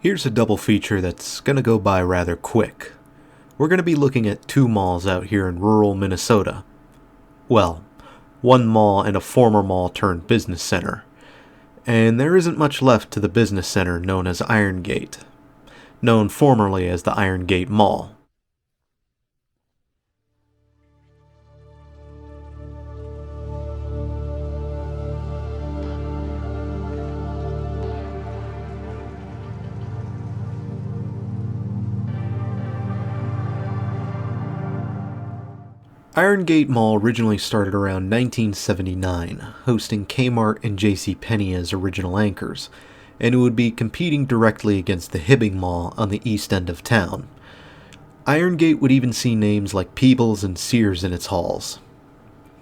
Here's a double feature that's gonna go by rather quick. We're gonna be looking at two malls out here in rural Minnesota. Well, one mall and a former mall turned business center. And there isn't much left to the business center known as Irongate, known formerly as the Irongate Mall. Irongate Mall originally started around 1979, hosting Kmart and JCPenney as original anchors, and it would be competing directly against the Hibbing Mall on the east end of town. Irongate would even see names like Peebles and Sears in its halls.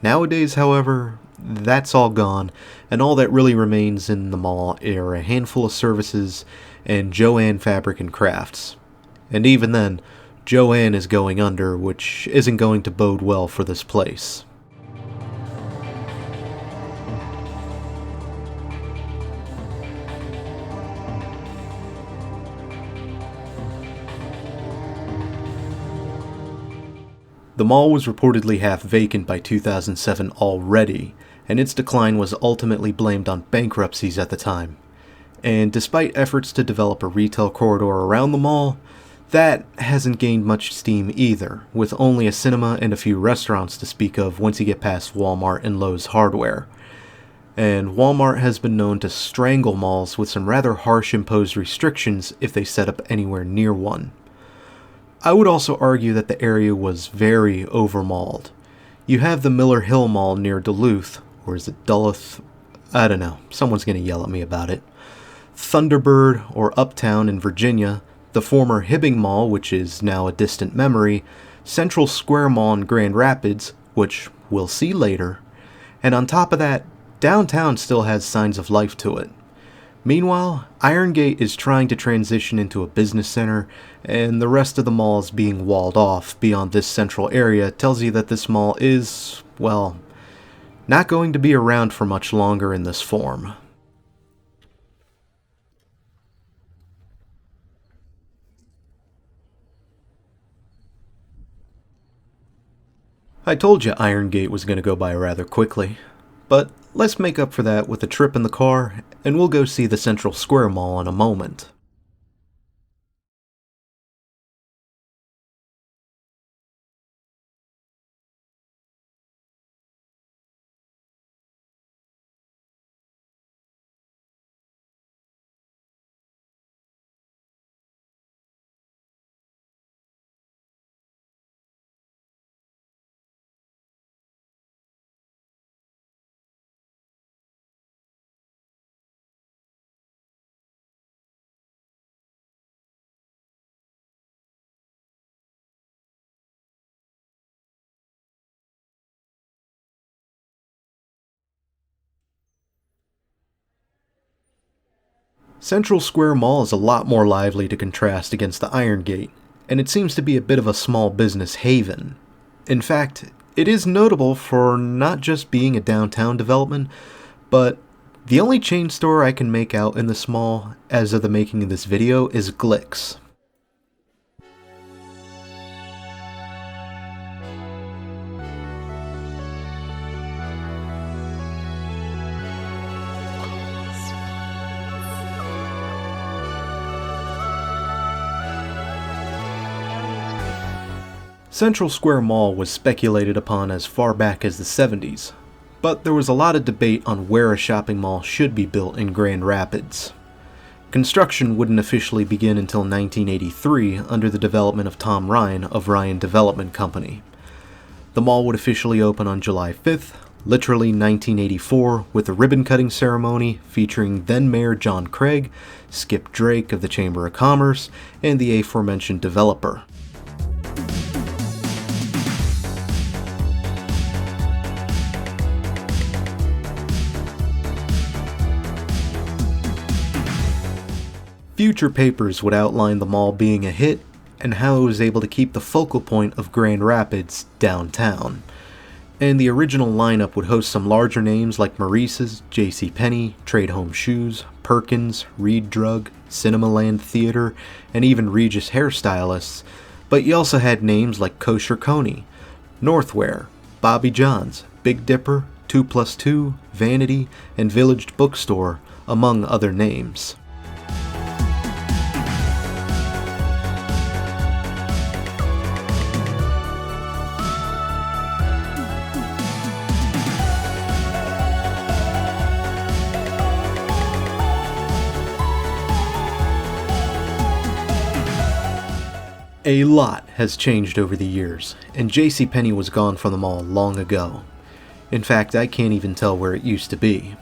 Nowadays, however, that's all gone, and all that really remains in the mall are a handful of services and JoAnn Fabric and Crafts. And even then, JoAnn is going under, which isn't going to bode well for this place. The mall was reportedly half vacant by 2007 already, and its decline was ultimately blamed on bankruptcies at the time. And despite efforts to develop a retail corridor around the mall, that hasn't gained much steam either, with only a cinema and a few restaurants to speak of once you get past Walmart and Lowe's Hardware. And Walmart has been known to strangle malls with some rather harsh imposed restrictions if they set up anywhere near one. I would also argue that the area was very overmalled. You have the Miller Hill Mall near Duluth, or is it Duluth? I don't know, someone's gonna yell at me about it. Thunderbird or Uptown in Virginia, the former Hibbing Mall, which is now a distant memory, Central Square Mall in Grand Rapids, which we'll see later, and on top of that, downtown still has signs of life to it. Meanwhile, Irongate is trying to transition into a business center, and the rest of the mall is being walled off beyond this central area tells you that this mall is, well, not going to be around for much longer in this form. I told you Irongate was going to go by rather quickly, but let's make up for that with a trip in the car, and we'll go see the Central Square Mall in a moment. Central Square Mall is a lot more lively to contrast against the Irongate, and it seems to be a bit of a small business haven. In fact, it is notable for not just being a downtown development, but the only chain store I can make out in this mall as of the making of this video is Glick's. Central Square Mall was speculated upon as far back as the 70s, but there was a lot of debate on where a shopping mall should be built in Grand Rapids. Construction wouldn't officially begin until 1983 under the development of Tom Ryan of Ryan Development Company. The mall would officially open on July 5th, literally 1984, with a ribbon-cutting ceremony featuring then-Mayor John Craig, Skip Drake of the Chamber of Commerce, and the aforementioned developer. Future papers would outline the mall being a hit and how it was able to keep the focal point of Grand Rapids downtown. And the original lineup would host some larger names like Maurice's, JCPenney, Trade Home Shoes, Perkins, Reed Drug, Cinemaland Theater, and even Regis Hairstylists, but you also had names like Kosher Coney, Northwear, Bobby John's, Big Dipper, 2+2, Vanity, and Village Bookstore, among other names. A lot has changed over the years, and JCPenney was gone from the mall long ago. In fact, I can't even tell where it used to be.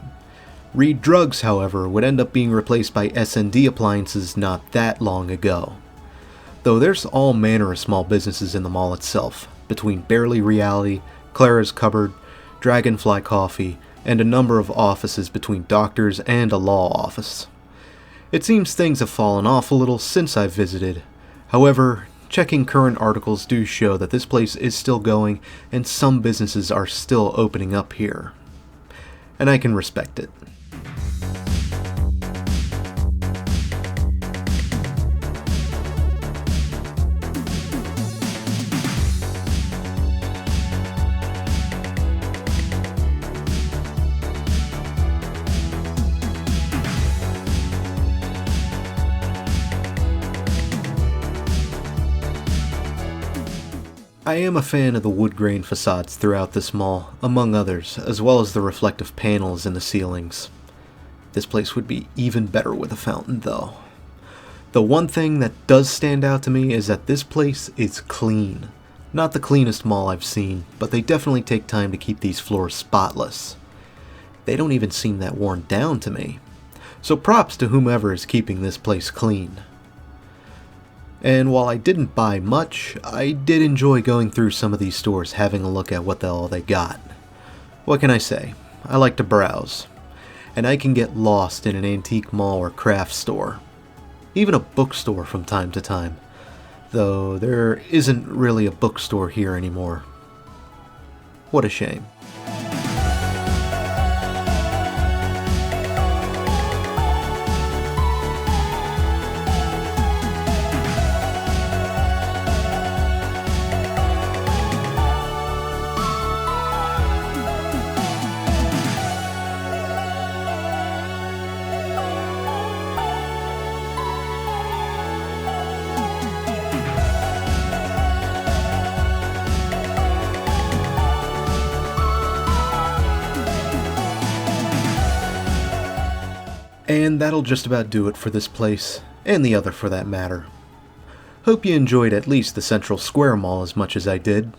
Reed Drugs, however, would end up being replaced by S&D Appliances not that long ago. Though there's all manner of small businesses in the mall itself, between Barely Reality, Clara's Cupboard, Dragonfly Coffee, and a number of offices between doctors and a law office. It seems things have fallen off a little since I've visited. However, checking current articles do show that this place is still going and some businesses are still opening up here. And I can respect it. I am a fan of the wood grain facades throughout this mall, among others, as well as the reflective panels in the ceilings. This place would be even better with a fountain, though. The one thing that does stand out to me is that this place is clean. Not the cleanest mall I've seen, but they definitely take time to keep these floors spotless. They don't even seem that worn down to me. So props to whomever is keeping this place clean. And while I didn't buy much, I did enjoy going through some of these stores having a look at what the hell they got. What can I say? I like to browse. And I can get lost in an antique mall or craft store. Even a bookstore from time to time. Though there isn't really a bookstore here anymore. What a shame. And that'll just about do it for this place, and the other for that matter. Hope you enjoyed at least the Central Square Mall as much as I did.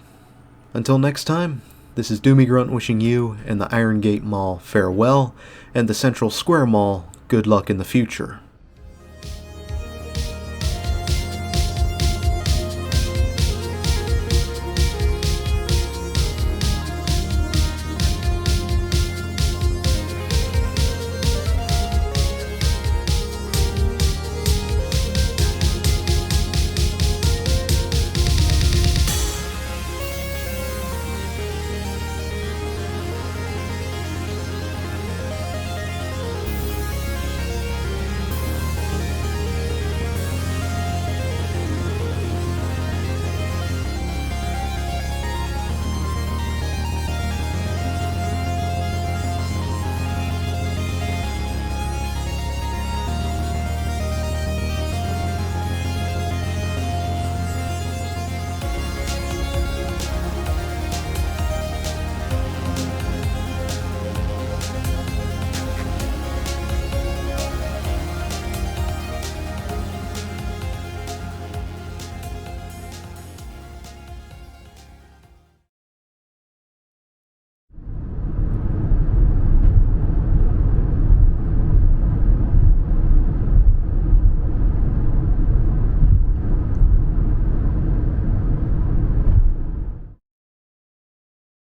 Until next time, this is Doomie Grunt wishing you and the Irongate Mall farewell, and the Central Square Mall good luck in the future.